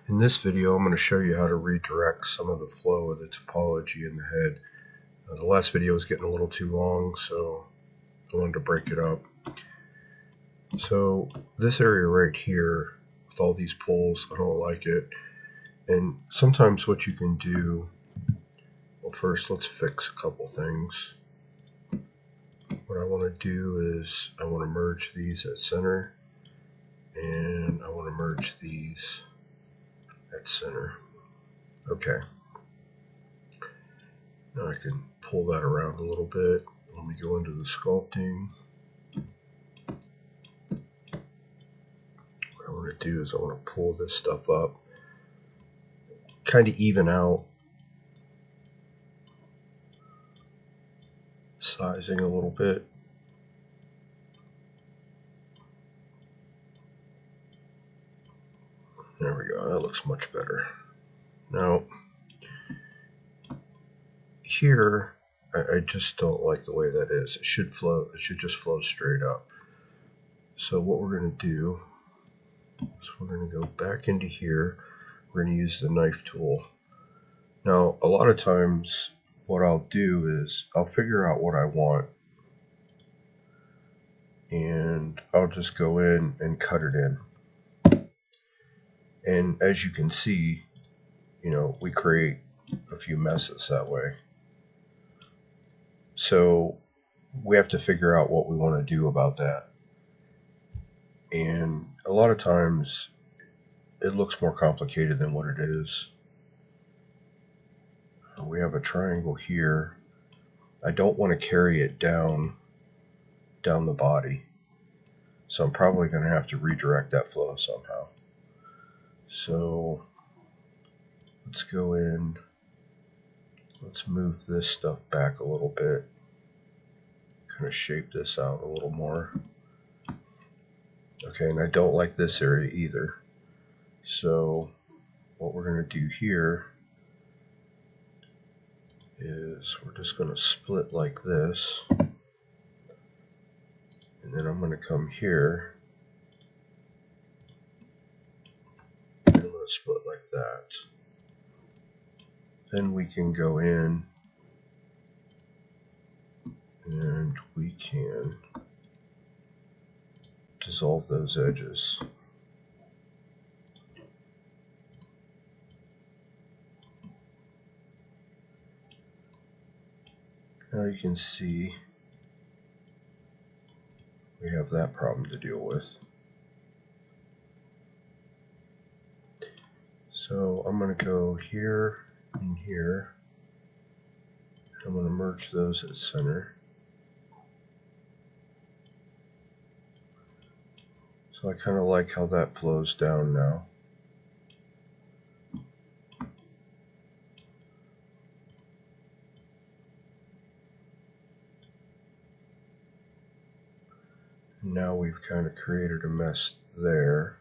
In this video, I'm going to show you how to redirect some of the flow of the topology in the head. The last video was getting a little too long, so I wanted to break it up. So this area right here, with all these poles, I don't like it. And sometimes what you can do, well, first let's fix a couple things. What I want to do is I want to merge these at center, and I want to merge these at center. Okay. Now I can pull that around a little bit. Let me go into the sculpting. What I want to do is I want to pull this stuff up, kind of even out sizing a little bit. There we go, that looks much better. Now, here, I just don't like the way that is. It should flow, it should just flow straight up. So what we're going to do is we're going to go back into here. We're going to use the knife tool. Now, a lot of times, what I'll do is I'll figure out what I want, and I'll just go in and cut it in. And as you can see, we create a few messes that way. So we have to figure out what we want to do about that. And a lot of times it looks more complicated than what it is. We have a triangle here. I don't want to carry it down the body. So I'm probably going to have to redirect that flow somehow. So let's go in. Let's move this stuff back a little bit. Kind of shape this out a little more. Okay, and I don't like this area either. So what we're going to do here is we're just going to split like this. And then I'm going to come here. And I'm going to split like that. Then we can go in and we can dissolve those edges. Now you can see we have that problem to deal with. So I'm going to go here and here. I'm going to merge those at center. So I kind of like how that flows down now. Now we've kind of created a mess there.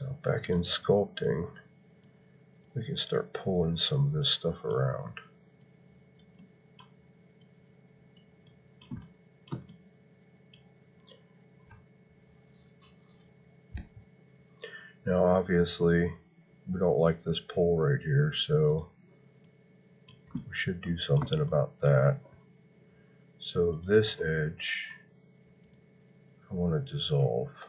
Now back in sculpting, we can start pulling some of this stuff around. Now obviously we don't like this pole right here, so we should do something about that. So this edge I want to dissolve.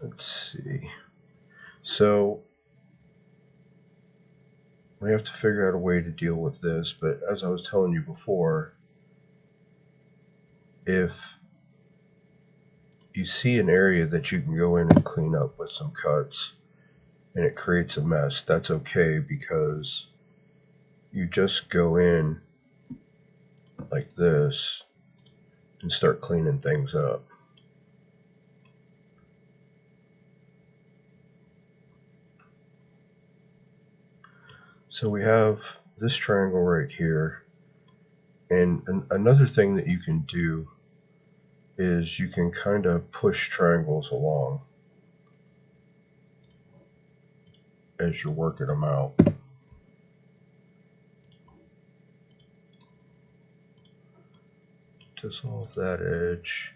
let's see. So we have to figure out a way to deal with this, but as I was telling you before, if you see an area that you can go in and clean up with some cuts and it creates a mess, that's okay, because you just go in like this and start cleaning things up. So we have this triangle right here, and another thing that you can do is you can kind of push triangles along as you're working them out. Dissolve that edge,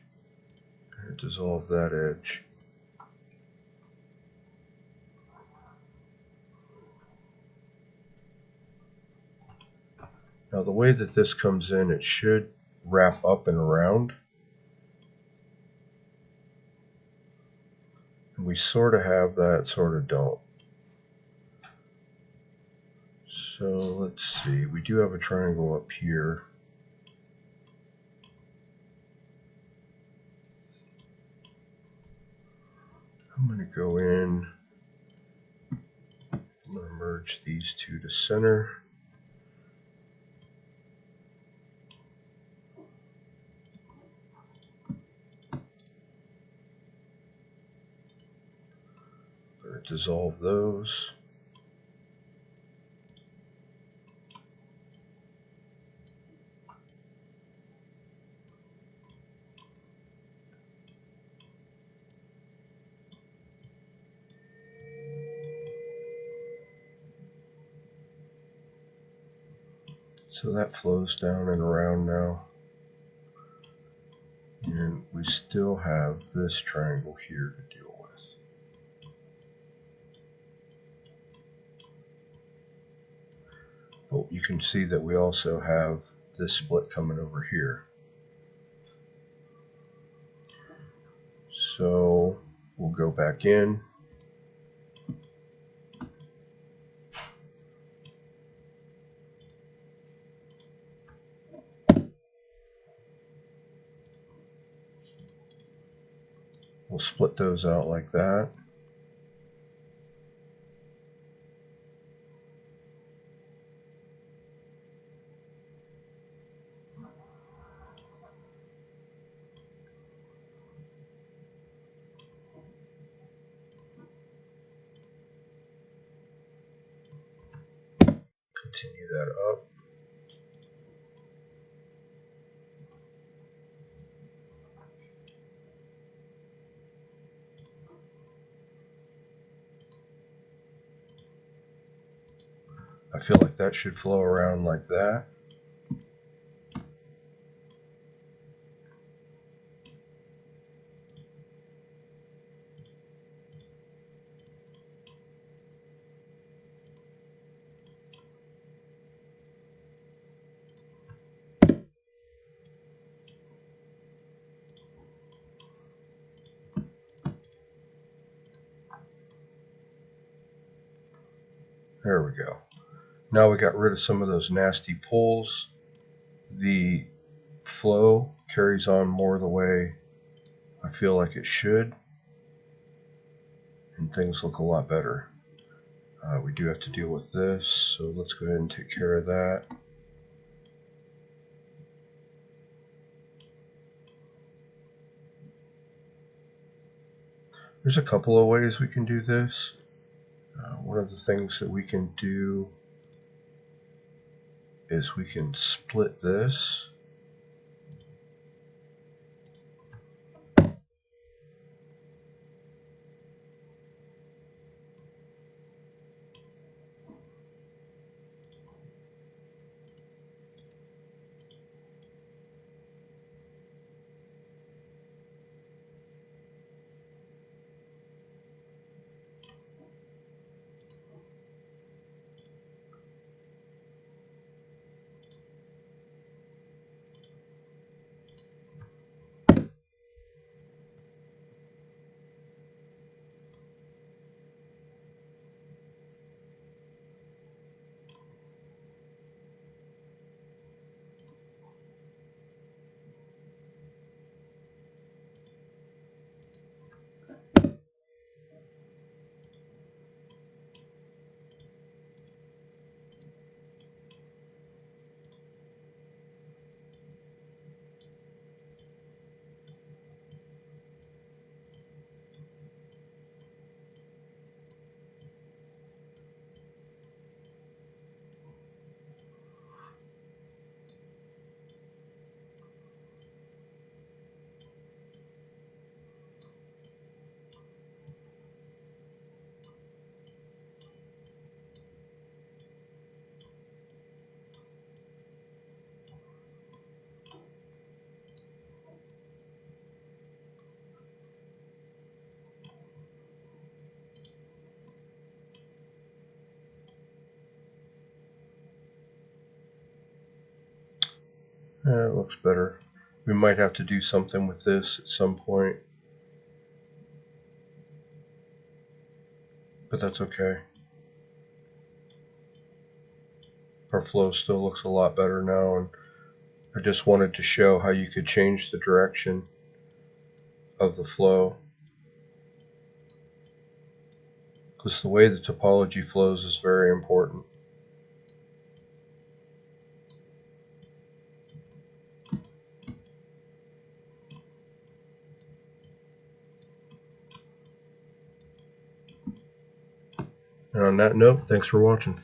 and dissolve that edge. Now the way that this comes in, it should wrap up and around. And we sort of have that, sort of don't. So let's see, we do have a triangle up here. I'm going to go in, I'm going to merge these two to center. I'm going to dissolve those. So that flows down and around now. And we still have this triangle here to deal with. But you can see that we also have this split coming over here. So we'll go back in. We'll split those out like that. Continue that up. I feel like that should flow around like that. There we go. Now we got rid of some of those nasty pulls. The flow carries on more the way I feel like it should, and things look a lot better. We do have to deal with this, so let's go ahead and take care of that. There's a couple of ways we can do this. One of the things that we can do is we can split this. It looks better. We might have to do something with this at some point, but that's okay. Our flow still looks a lot better now, and I just wanted to show how you could change the direction of the flow, because the way the topology flows is very important. And on that note, thanks for watching.